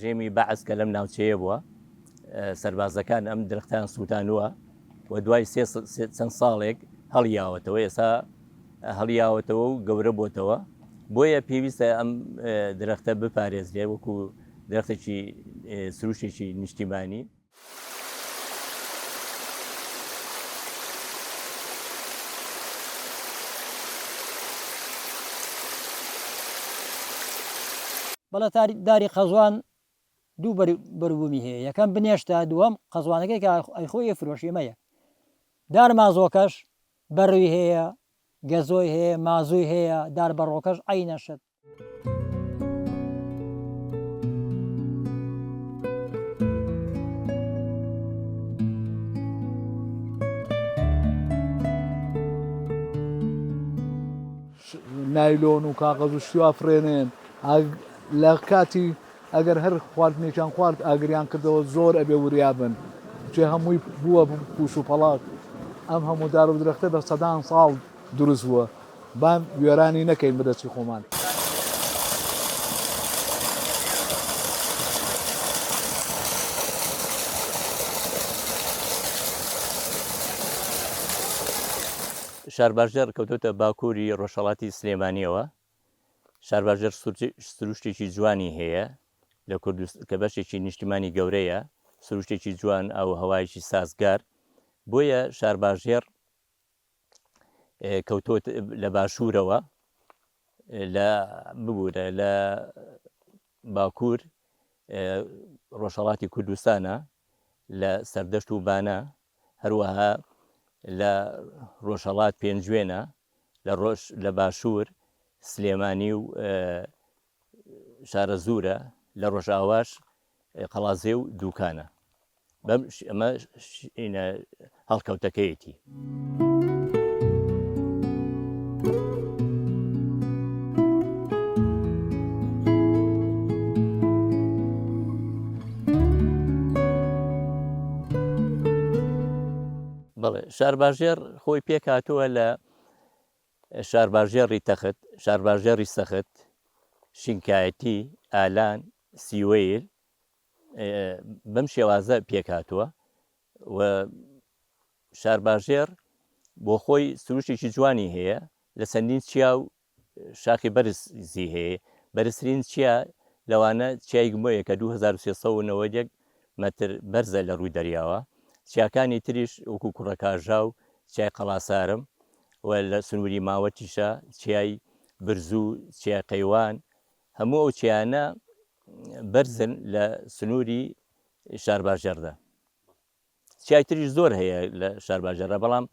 ڕژێمی بەعەز کە لەم ناوچەیە بووە سەربازەکان ئەم درەختان سووتانووە و دوای چەند ساڵێک هەڵیاوەتەوە ئێستا هەڵیاوەتەوە و گەورە بۆتەوە بۆیە پێویستە ئەم درەختە بپارێزرێ وەکو درەختێکی سروشتێکی نیشتیمانی. بەڵە داری قەزوان دوو بەروبوومی هەیە، یەکەم بنێشتە، دووەم قەزوانەکەی کە ئەیخۆی فرۆشیمەیە. دار مازۆکەش بەڕووی هەیە، گەزۆی هەیە، مازووی هەیە، دار بەڕۆکەش عینەشت. نایلۆن و کاغەز و شتوا فرێنێن لە کاتی ئەگەر هەر خواردنێکیان خوارد ئاگریان کردەوە زۆر ئەبێ وریابن چێ هەمووی بووە پوش و پەڵات. ئەم هەموو دار و درەختە بە سەدان ساڵ دروست بووە، بام وێرانی نەکەین بەدەستی خۆمان. شارباژێر کەوتۆتە باکووری ڕۆژهەڵاتی سلێمانیەوە. شارباژێر سروشتێکی جوانی هەیە لە کوردستان کە بەشێکی نیشتیمانی گەورەیە، سروشتێکی جوان ئەو هەوایەکی سازگار، بۆیە شارباژێر کەوتۆت لە باشوورەوە ببوورە لە باکوور ڕۆژهەڵاتی کوردستانە لە سەردەشت و بانە، هەروەها لە ڕۆژهەڵات پێنجوێنە لە باشوور سلێمانی و شارە زوورە، لە ڕۆژئاواش قەڵازێ و دووکانە. ئەمە هەڵکەوتەکەیەتی. بەڵێ شارباژێر خۆی پێک هاتووە لە شارباژێری تەخت، شارباژێری سەخت، شینکایەتی، ئالان، سیوەیل، بەم شێوازە پێک هاتووە و شارباژێر بۆ خۆی سروشتێکی جوانی هەیە. لە چەندین چیا و شاخی بەرزی هەیە. بەرزترین چیا لەوانە چیای گمۆیە کە 2390 مەتر بەرزە لە ڕووی دەریاوە. چیاکانی تریش وەکو کوڕەکاژا و چیای قەڵاسارم و لە سنووری ماوەتیشە چیای برزوو، چیای قەیوان، هەموو ئەو چیانە بەرزن لە سنووری شارباژێردا. چیای تریش زۆر هەیە لە شارباژێرە، بەڵام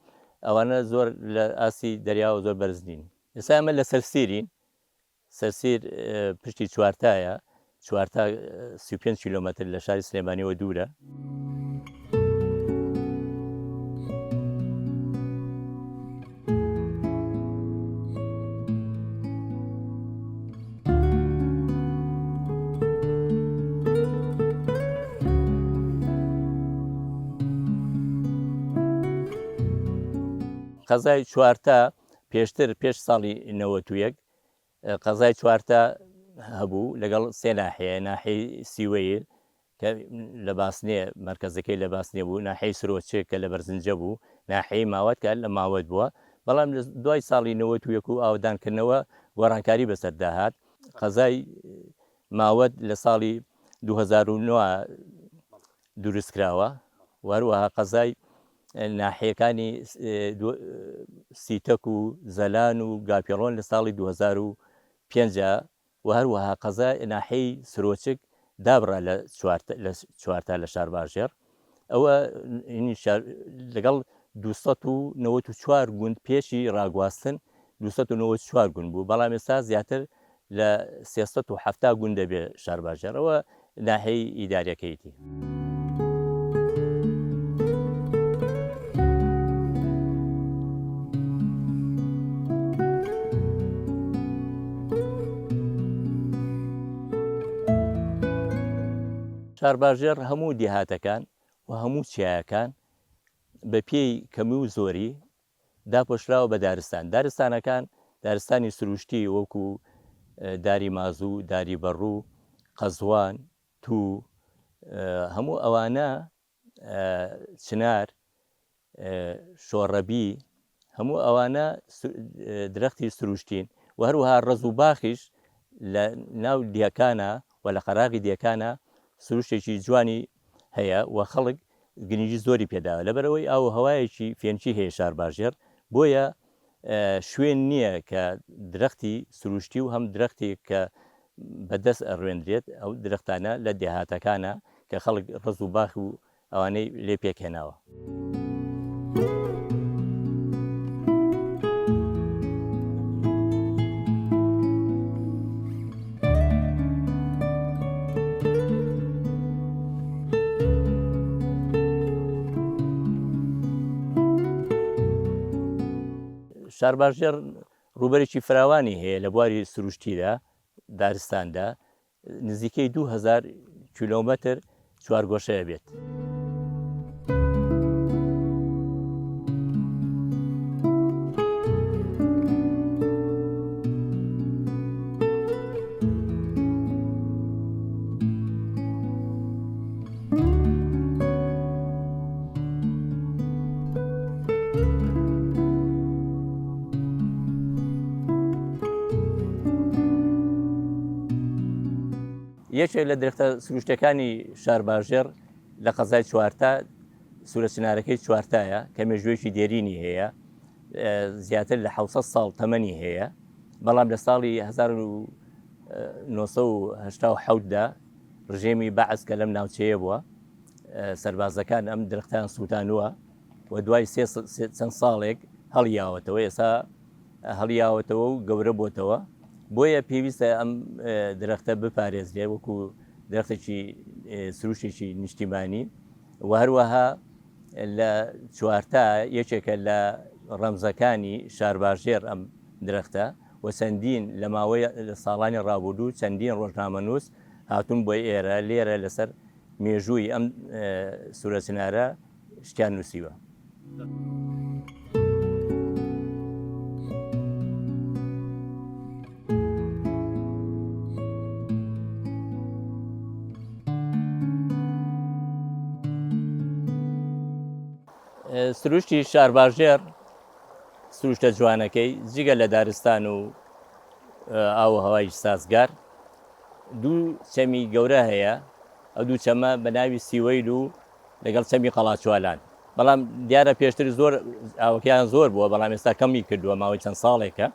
ئەوانە زۆر لە ئاسی دەریاوە زۆر بەرز نین. ئێستا ئەمە لە سەرسیرین. سەرسیر پشتی چوارتایە، چوارتا 35 کیلۆمەتر لە شاری سلێمانیەوە دوورە. قەزای چوارتا پێشتر پێش ساڵی 91 قەزای چوارتا هەبوو لەگەڵ سێ ناحەیە، ناحەی سیوەیل کە لە باسنێ مرکزەکەی لە باسنێ بوو، ناحەی سرۆچێک کە لە بەرزنجە بوو، ناحەی ماوەت کە لە ماوەت بووە. بەڵام دوای ساڵی 91 و ئاودانکردنەوە گۆڕانکاری بەسەرداهات. قەزای ماوەت لە ساڵی 2009 دروستکراوە، هەروەها قەزای ناحەیەکانی سیتەک و زەلان و گاپێڵۆن لە ساڵی 2005 و هەروەها قەزای ناحەی سرۆچک دابڕا لە چوارتا لە شارباژێر. ئەوە لەگەڵ 294 گوند پێشی ڕاگواستن 294 گوند بوو، بەڵام ئێستا زیاتر لە 370 گوند دەبێ شارباژێر. ئەوە ناحەی ئیداریەکەیەتی. شارباژێر هەموو دیهاتەکان و هەموو چیایەکان بە پێی کەمی و زۆری داپۆشراوە بە دارستان. دارستانەکان دارستانی سروشتی وەکو داری مازوو، داری بەڕوو، قەزوان، تو هەموو ئەوانە چنار شۆڕەبی هەموو ئەوانە درەختی سروشتین و هەروەها ڕز و باخیش لە ناو دیەکانە و لە قەراغی دیەکانە سروشتێکی جوانی هەیە و خەڵک گرنگی زۆری پێداوە لەبەرەوەی ئاو هەوایەکی فێنچی هەیە شارباژێر بۆیە شوێن نییە کە درەختی سروشتی و هەم درەختێک کە بەدەست ئەڕوێنرێت ئەو درەختانە لە دێهاتەکانە کە خەڵک ڕز و باخ و ئەوانەی لێ پێکهێناوە. شارباژێر ڕوبەرێکی فراوانی هەیە لە بواری سروشتیدا دارستاندا نزیکەی 2000 کیلۆمەتر چوارگۆشەیە بێت. یەکێک لە درەختە سروشتەکانی شارباژێر لە قەزای چوارتا سوورە چنارەکەی چوارتایە کە مێژوویەکی دێرینی هەیە زیاتر لە 700 ساڵ تەمەنی هەیە بەڵام لە ساڵی 1970دا ڕژێمی بەعەز کە لەم ناوچەیە بووە سەربازەکان ئەم درەختان سووتانووە و دوای چەند ساڵێک هەڵیاوەتەوە ئێستا هەڵیاوەتەوە و گەورە بۆتەوە بۆیە پێویستە ئەم درەختە بپارێزرێ وەکو درەختێکی سروشتێکی نیشتیمانی و هەروەها لە چوارتا یەکێکە لە ڕەمزەکانی شارباژێر ئەم درەختە و چەندین لە ماوەی ساڵانی ڕابردوو چەندین ڕۆژنامەنووس هاتوون بۆی ئێرە لێرە لەسەر مێژووی ئەم سوورە چنارە شتیان نووسیوە. سروشتی شارباژێر سروشتە جوانەکەی جگە لە دارستان و ئاو هەوای سازگار دوو چەمی گەورە هەیە ئەو دوو چەمە بە ناوی سیوەیل و لەگەڵ چەمی قەڵاچوالان بەڵام دیارە پێشتر زۆر ئاوەکەیان زۆر بووە بەڵام ئێستا کەمی کردووە ماوەی چەند ساڵێکە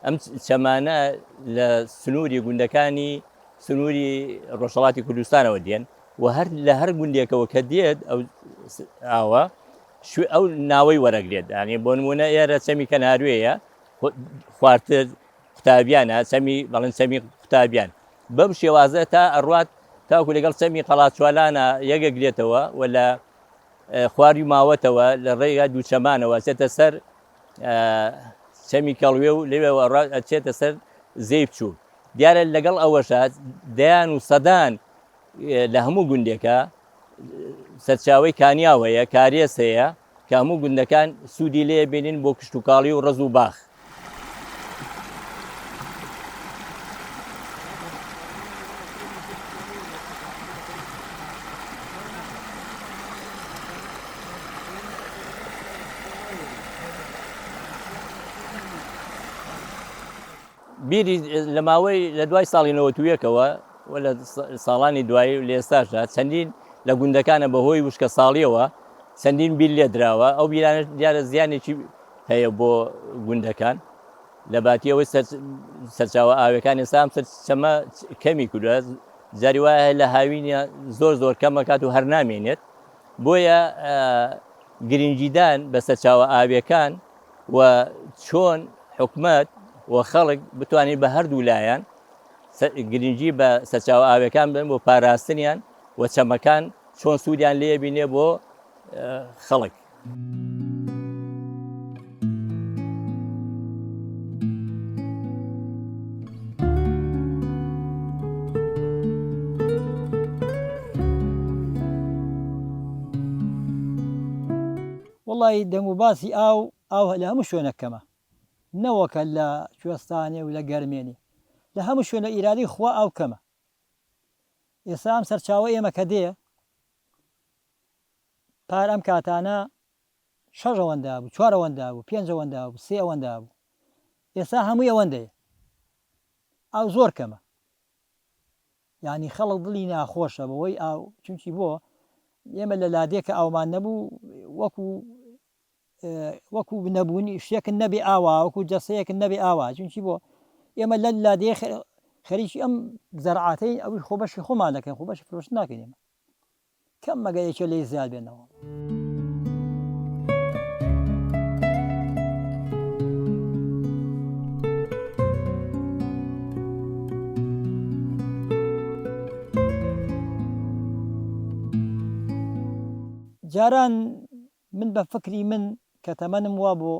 ئەم چەمانە لە سنووری گوندەکانی سنووری ڕۆژهەڵاتی کوردستانەوە دێن و هەر لە هەر گوندێکەوە کە دێت ئەو ئاوە ئەو ناوەی وەرەگرێت ینی بۆ نمونە ئێرە چەمی کەناروێیە خواردتر قوتابیانە چەمی بەڵێن چەمی قوتابیان بەم شێوازە تا ئەڕوات تاکو لەگەڵ چەمی قەڵاچوالانە یەکەگرێتەوە و لە خواری ماوەتەوە لە ڕێگا دووچەمانەوە چێتە سەر چەمی کەڵوێ و لەوێ ئەچێتە سەر زەی بچوو دیارە لەگەڵ ئەوەشە دەیان و سەدان لە هەموو گوندێکە سەرچاوی کانیاوەیە کارێس هەیە کە هەموو گوندەکان سوودی لێ بینین بۆ کشتتوکاڵی و ڕز و باخ. بیری لە ماوەی لە دوای ساڵی 91ەوە و لە ساڵانی دوایی لە ئێستاشدا چەندین لە گوندەکانە بەهۆی وشکە ساڵیەوە چەندین بیل لێ دراوە ئەو بیرانە دیارە زیانێکی هەیە بۆ گوندەکان لە باتیەوەی سەرچاوە ئاوەکان ئێستا ئەم چەمە کەمی کردووە جاری وایە لە هاوینە زۆر کەمەکات و هەر نامێنێت بۆیە گرنگیدان بە سەرچاوە ئاویەکان و چۆن حکومەت و خەڵک بتوانێت بە هەردوو لایەن گرنگی بە سەرچاوە ئاویەکان بن بۆ پاراستنیان و چەمەکان چۆن سوودیان لێ بینێ بۆ خەڵک. وڵی دەنگ و باسی ئاو لە هەموو شوێنەکەمە نەوەکە لە کوێستانێ و لە گەرمێنی لە هەموو شوێنە ئیرادی خوا ئاو کەمە ئێستا ئەم سەرچاوە ئێمە کە دێ پار ئەم کاتانە 6 ئەوەندا بوو 4 ئەوەندا بوو 5 ئەوەندا بوو 3 ئەوەندا بوو ئێستا هەمووی ئەوەندەیە ئەو زۆر کەمە یعنی خەڵک دڵی ناخۆشە بەوەی ئاو چونکی بۆ ئێمە لە لادێکە ئاومان نەبوو وەکو نەبوونی شتێکن نەبێ ئاوا وەکو جەسەیەکن نەبێ ئاوا چونکی بۆ ئێمە لە لادێ خەریکی ئەم زەرعاتەی ئەوی خۆبەشی خۆمان دەکەین خۆبەشی فرۆشت ناکەین ئێمە کەم مەگەیەکە لێ زیاد بێنەوە جاران من بە فکری من کە تەمەنم وا بۆ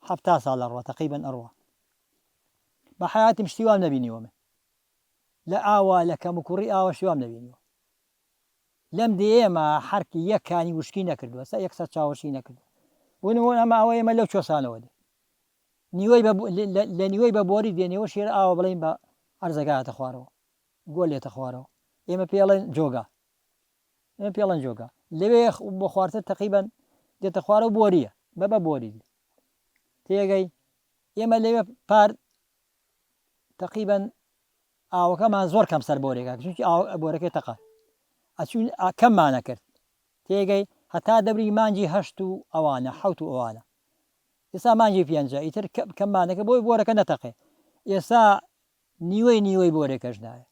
70 ساڵ ئەڕوا تقریبا ئەڕوا بە حیاتیم شتی وام نەبینیوە من لە ئاوا لە کەم و کوڕی ئاوا شتی وام نەبینیوە لەم دێ ئێمە حرکی یەکانی وشکی نەکردووە سا یەکسەر چاوەشی نەکردو بوونەوە ئەمە ئەوە ئێمە لەو چۆسانەوە دێ لە نیوەی بە بۆری دێنەوە شێر ئاوە بڵین بە ئەرزەگاتە خوارەوە گۆل لێتە خوارەوە ئێمە پێڵێن جۆگا ئێمە پێڵەن جۆگا لەوێ بۆ خواردە تقریبا دێتە خوارە و بۆریە بە بۆری تێگەی ئێمە لەوێ پار تقریبا ئاوەکەمان زۆر کەم سەر بۆرێکە چونکی بۆرەکەی تەقا ئەچون کەممانە کرد تێگەی هەتا دەبری مانجی 8 و ئەوانە 7 و ئەوانە ئێستا مانجی 5 ئیتر کەممانەکە بۆی بۆرەکە نەتەقێ ئێستا نیوەی بۆرێکەش دایە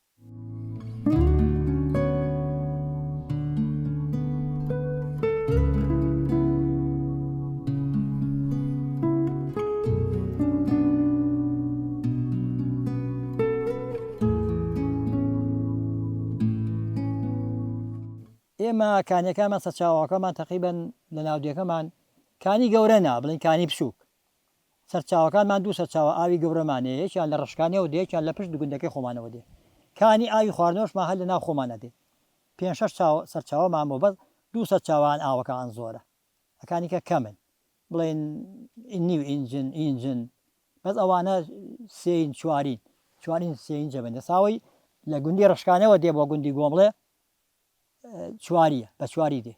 ئێمە کانیەکانمان سەرچاوەکەمان تقریبا لە ناودیەکەمان کانی گەورە نا بڵین کانی بچووک سەرچاوەکانمان دوو سەرچاوە ئاوی گەورەمانەیە یەکیان لە ڕشکانیەوە دێ یەکیان لە پشت گوندەکەی خۆمانەوە دێ کانی ئاوی خواردنەوەشمان هەر لە ناو خۆمانە دێ 5-6 سەرچاوەمان بۆ بەس دوو سەرچاوان ئاوەکان زۆرە ئەکانیکە کەمن بڵێن نیو ئینجن بەس ئەوانە سێین چوارین سێین جەبن ساوی لە گوندی ڕشکانەوە دێ بۆ گوندی گۆمڵێ چواریە بە چواری دێ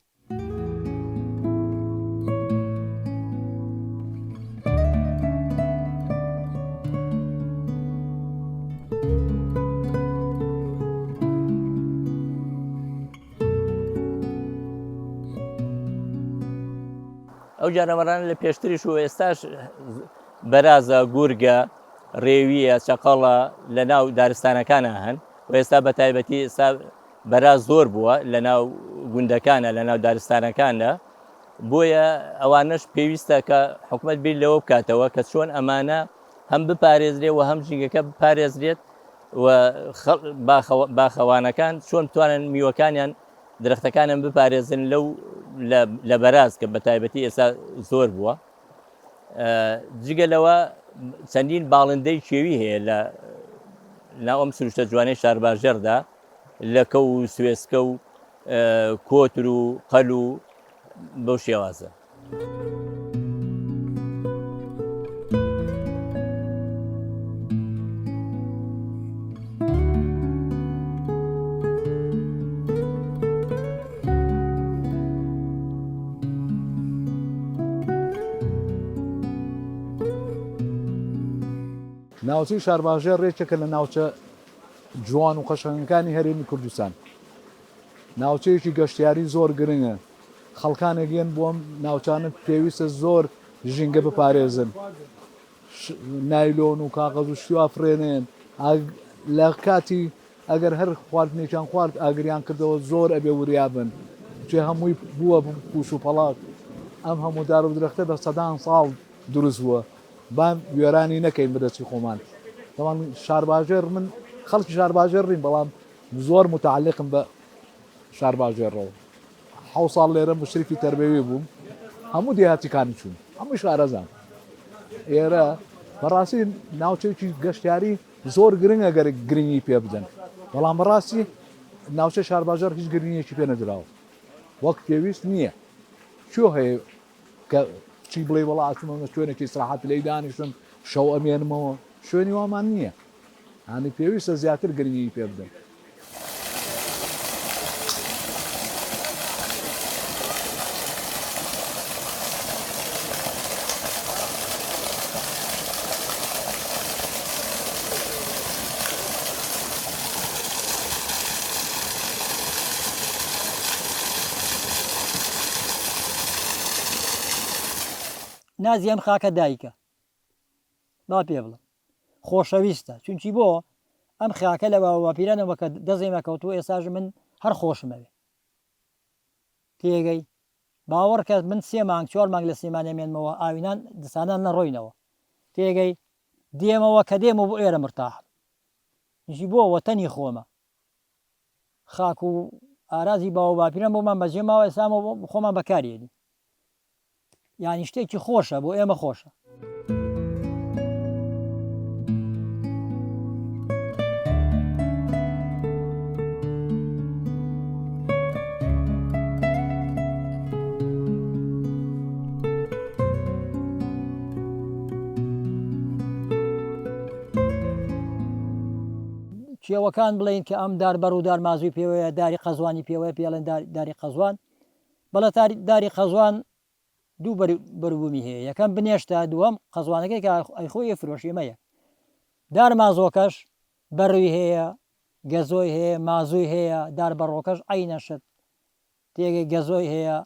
ئەو جانەوەران لە پێشتریش و ئێستاش بەرازە گورگە ڕێویە چەقەڵە لە ناو دارستانەکانە هەن و ئێستا بە تایبەتی ئێستا بەراز زۆر بووە لە ناو گوندەکانە لە ناو دارستانەکانە بۆیە ئەوانش پێویستە کە حکومەت بیر لەوە بکاتەوە کە چۆن ئەمانە هەم بپارێزرێت و هەم ژینگەکە بپارێزرێت و باخەوانەکان چۆن بتوانن میوەکانیان درەختەکانیان بپارێزن لە بەراز کە بە تایبەتی ئێستا زۆر بووە جگەلەوە چەندین باڵندەی کێوی هەیە لە ناو ئەم سروشتە جوانەی شارباژێردا لە کە و سوێسکە و کۆتر و قەل و بەو شێوازە ناوچەی شارباژێر ڕێکێکە لە ناوچە جوان و قەشەنگەکانی هەرێمی کوردستان ناوچەیەکی گەشتیاری زۆر گرنگە خەڵکانێکگەن بۆم ناوچانە پێویستە زۆر ژینگە بپارێزن نایلۆن و کاغەز و شتوا فرێنێن لە کاتی ئەگەر هەر خواردنێکیان خوارد ئاگریان کردەوە زۆر ئەبێ وریابن چێ هەمووی بووە پوش و پەڵات ئەم هەموو دار و درەختە بە سەدان ساڵ دروست بووە بام وێرانی نەکەین بەدەستی خۆمان دەوان شارباژێر من خەڵکی شارباژێڕین بەڵام زۆر متعلقم بە شارباژێرەوە 7 ساڵ لێرە مشرفی تەربەوی بووم هەموو دێهاتیکانی چوون هەمووی شارەزان ئێرە بەڕاستی ناوچەیەکی گەشتیاری زۆر گرنگە گەر گرنگی پێ بدەن بەڵام بەڕاستی ناوچە شارباژێر هیچ گرنگیەکی پێ نەدراوە وەک پێویست نییە چۆ هەیە کە چی بڵێ وەڵا ئاچمەمە شوێنێکی ئیستراحەت لێی دانیشتم شەو ئەمێنمەوە شوێنی وامان نییە هەنی پێویستە زیاتر گرنگی پێ بدەن نازی ئەم خاکە دایکە با پێ بڵم خۆشەویستە چونکی بۆ ئەم خاکە لە باوەپیرانەوە کە دەزێمە کەوتووە ئێساژ من هەر خۆشمەوێ تێگەی باوەڕ کە من 3 مانگ 4 مانگ لە سێمانەمێنمەوە ئاوینان دسانان نەڕۆینەوە تێگەی دێمەوە کە دێمە بۆ ئێرە مرتاحم نشی بۆ وەتەنی خۆمە خاک و ئارازی باوە باپیران بۆمان بەجێماوە ئێسامە خۆمان بەکارێنی یانی شتێکی خۆشە بۆ ئێمە خۆشە کێوەکان بڵین کە ئەم داربەر و دارمازوی پێوەیە داری قەزوانی پێوەیە پێڵێن داری قەزوان بەڵە داری قەزوان دوو بەروبوومی هەیە یەکەم بنێشتە دووەم قەزوانەکەی کە ئەیخۆی فرۆشیمەیە دار مازۆکەش بەڕووی هەیە گەزۆی هەیە مازووی هەیە دار بەڕۆکەش عینەشت تێگەی گەزۆی هەیە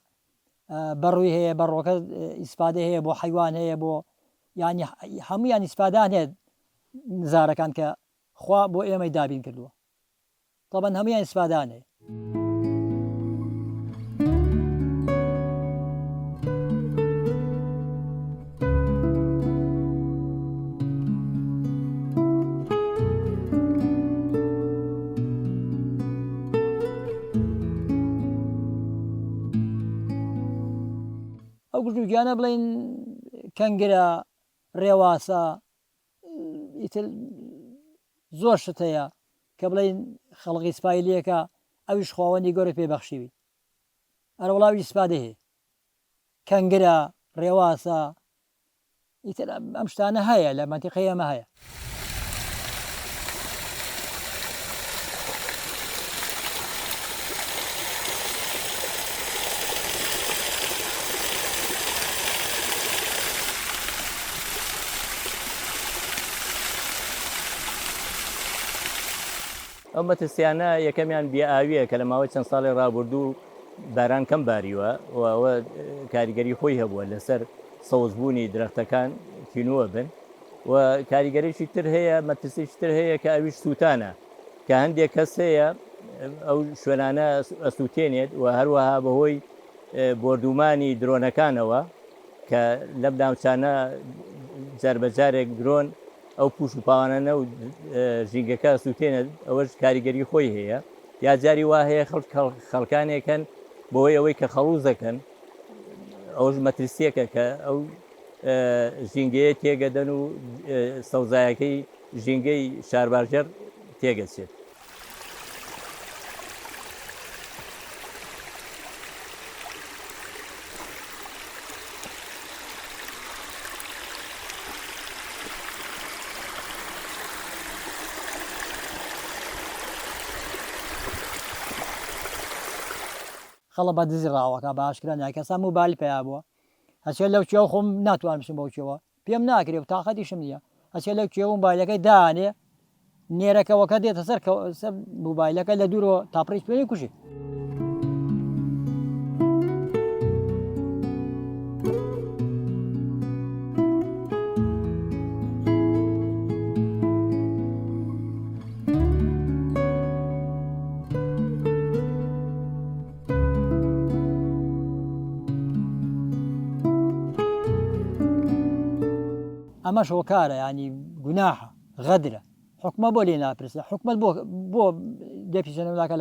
بەڕووی هەیە بەڕۆکە ئیسپادە هەیە بۆ حیوان هەیە بۆ ینی هەمویان ئیسپادان هەیە نزارەکان کە خوا بۆ ئێمەی دابین کردووە طبعا هەمویان ئیسپادان هەیە ئەو گژوگیانە بڵین کەنگرە ڕێواسە زۆر شت هەیە کە بڵین خەڵقی سپایلەکە ئەویش خواوەندی گەورە پێبەخشیوی ئەرە وڵاوی ئیسپادە هەیە کەنگرە ڕێواسە ئیتر ئەم شتانە هەیە لە مەنتیقەی ئەمە هەیە ئەو مەترسیانە یەکەمیان بێئاویە کە لە ماوەی چەند ساڵی ڕابردوو باران کەم باریوە و ئەوە کاریگەری خۆی هەبووە لەسەر سەوزبوونی درەختەکان تینووە بن و کاریگەریشی تر هەیە مەترسیشی تر هەیە کە ئەویش سووتانە کە هەندێک کەس هەیە ئەو شوێنانە ئەسووتێنێت و هەروەها بەهۆی بردومانی درۆنەکانەوە کە لەم ناوچانە جاربەجارێک درۆن ئەو پوش و پاوانانە و ژینگەکە سووتێنە ئەوەش کاریگەری خۆی هەیە یا جاری وا هەیە خەڵکانێکن بۆی ئەوەی کە خەڵوزەکەن ئەوش مەترسیەکە کە ئەو ژینگەیە تێگەدەن و سەوزایەکەی ژینگەی شارباژەر تێگەچێت خەڵە بە دزی ڕاوەکە باشکران کەسا موبایل پێیا بووە هەچێت لەو کێو خۆم ناتوانمشم بەوچەوە پێم ناکرێ و تااقەتیشم نییە هەچێت لەو کێو موبایلەکەی دانێ نێرەکەوەکە دێتە سەر موبایلەکە لە دوورەوە تاپڕیش پێی کوشی ئەمەش هۆکارە ینی گوناحە غەدرە حکومە بۆ لێ ناپرسە حکومت بۆ دەپیشەنەوەلاکە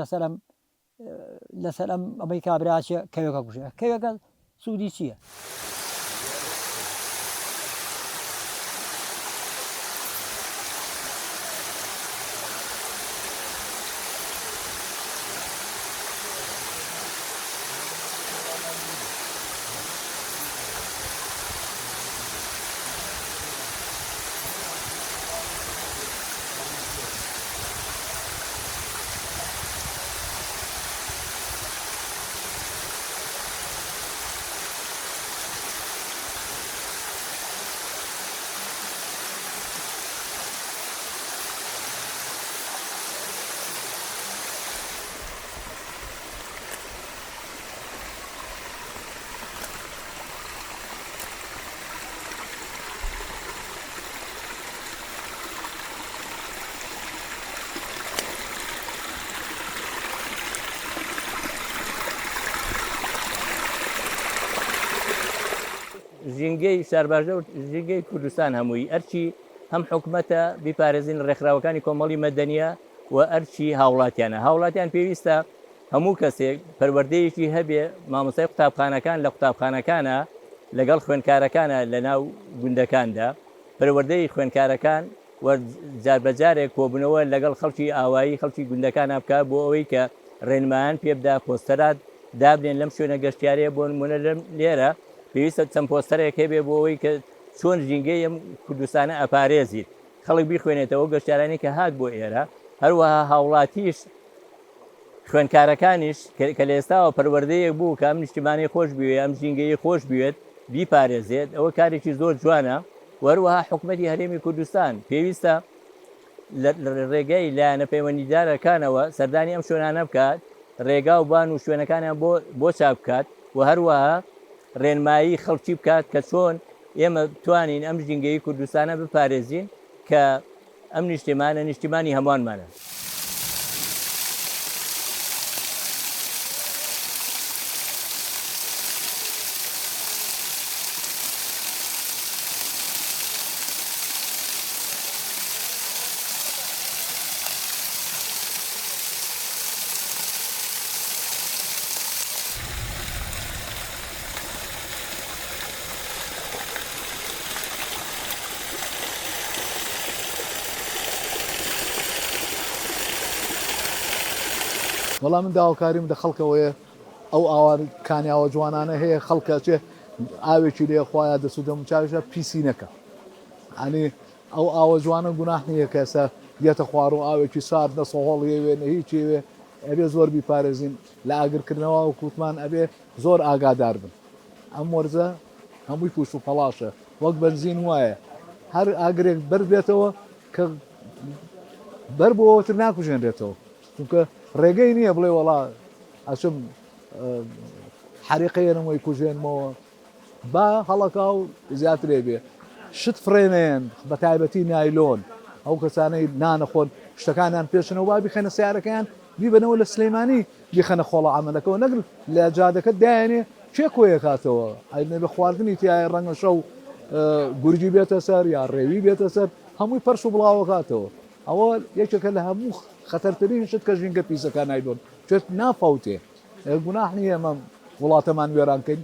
لەسەر ئەمەی کابراچە کەوێکە کوژێ کەوێکە سوودی چییە؟ ژینگەی شارباژە و ژینگەی کوردستان هەمووی ئەرچی هەم حکوومەتە بیپارێزین ڕێکخراوەکانی کۆمەڵی مەدەنیە و ئەرچی هاوڵاتیانە هاوڵاتیان پێویستە هەموو کەسێک پەروەردەیەکی هەبێ مامۆستای قوتابخانەکان لە قوتابخانەکانە لەگەڵ خوێندکارەکانە لە ناو گوندەکاندا پەروەردەی خوێندکارەکان جاربەجارێک کۆبوونەوە لەگەڵ خەڵکی ئاوایی خەڵکی گوندەکانە بکات بۆ ئەوەی کە ڕێنمایان پێبدا پۆستەرات دابنێن لەم شوێنە گەشتیارەیە بۆ نمونە لەم لێرە پێویستە چەند پۆستەرێک هەبێ بۆ ئەوەی کە چۆن ژینگەی ئەم کوردستانە ئەپارێزیت خەڵک بیخوێنێتەوە گەشتیارانی کە هات بۆ ئێرە هەروەها هاوڵاتیش خوێندکارەکانیش کە لە ئێستاوە پەروەردەیەک بوو کە ئەم نیشتیمانی خۆش بوێت ئەم ژینگەی خۆش بوێت بیپارێزێت ئەوە کارێکی زۆر جوانە وەروەها حکوومەتی هەرێمی کوردستان پێویستە لە ڕێگەی لایەنە پەیوەندیدارەکانەوە سەردانی ئەم شوێنانە بکات ڕێگا و بان و شوێنەکانیان بۆ چاپ بکات و هەروەها ڕێنمایی خەڵکی بکات کە چۆن ئێمە بتوانین ئەم ژینگەی کوردستانە بپارێزین کە ئەم نیشتیمانە نیشتیمانی هەمووانمانە. وەڵام من داواکاریم لە خەڵکەوەیە ئەو ئاوارکانیاوە جوانانە هەیە خەڵکە چێ ئاوێکی لێ خۆیان دەسوودەم چاویشە پیسی نەکە ئەنی ئەو ئاوە جوانە گوناح نییە کە ئێستا دێتە خوار و ئاوێکی سارد نەسەهۆڵیەوێ هیچێوێ ئەبێ زۆر بیپارێزین لە ئاگرکردنەوە و کووتمان ئەبێ زۆر ئاگادار بن ئەم وەرزە هەمووی پوش و پەڵاشە وەک بەنزین وایە هەر ئاگرێک بەر بێتەوە کە بەر بۆەوەتر ناکوژێنرێتەوە چونکە ڕێگەی نییە بڵێ وەڵا ئەچم حریقەیەنەوەی کوژێنمەوە با هەڵەکا و زیاترێ بێ شت فرێنێن بە تایبەتی نایلۆن ئەو کەسانەی نانەخۆن شتەکانیان پێشنەوە با بیخەنە سیارەکەیان بیبنەوە لە سلەیمانی بیخەنە خۆڵە ئەمەلەکەەوە نەگر لە جادەکە دایانێ چێ کۆیە کاتەوە ئەینە بە خواردنی تایە ڕەنگە شەو گورجی بێتە سەر یا ڕێوی بێتە سەر هەمووی پەرش و بڵاوە کاتەوە ئەوە یەکێکە لە هەموو خەتەرترین شت کە ژینگە پیسەکان نایلۆن چێت نافەوتێ گوناح نییە ئەمە وڵاتەمان وێرانکەین.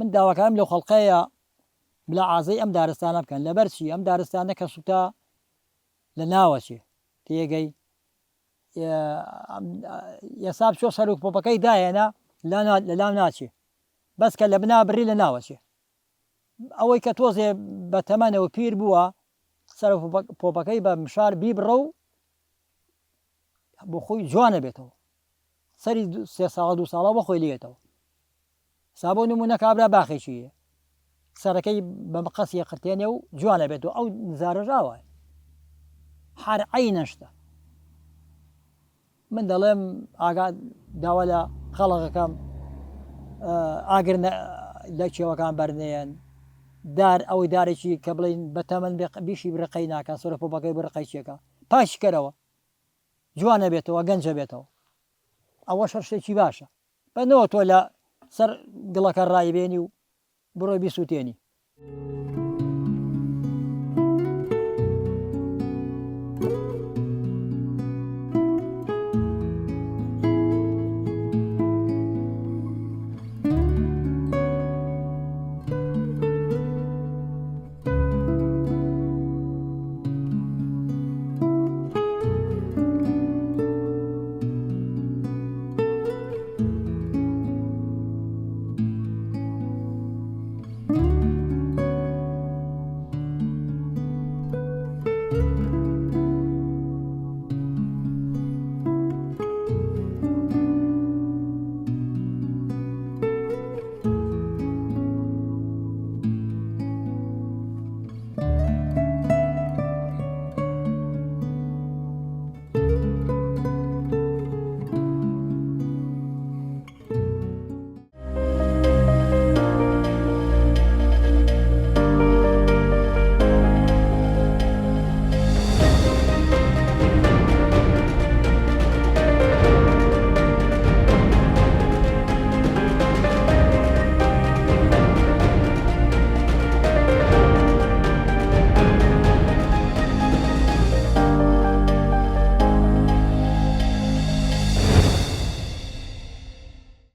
من داواکارم لەو خەڵقەیە بلا ئازای ئەم دارستانە بکەن لەبەرچی ئەم دارستانە کە سوتا لە ناوەچێ تێگەی یەساب چۆ سەر و پۆپەکەی دایەنە لەلاو ناچێ بەس کە لە بنا بڕی لە ناوەچێ ئەوەی کە تۆزێ بە تەمەنەوە پیر بووە سەر پۆپەکەی بە مشار بیبڕە و بۆ خۆی جوانە بێتەوە سەری 3 ساڵە 2 ساڵە بە خۆی لێتەوە سابۆ نمونە کابرا باخێکیە سەرەکەی بە مەقەسی قرتێنێ و جوانە بێتەوە ئەو نزارەژاوە هەر عەینەشتە من دەڵێم داوا لە خەڵقەکەم ئاگر لە کێوەکان بەرنێن دار ئەوەی دارێکی کە بڵین بە تەمەن بیشی بڕقەی ناکە سۆرە پۆپەکەی بڕقەی چێکە پاشکەرەوە جوانە بێتەوە گەنجە بێتەوە ئەوە شەرشتێکی باشە بەنەوە تۆ لە سەر گڵەکە ڕایبێنی و بڕۆی بیسووتێنی.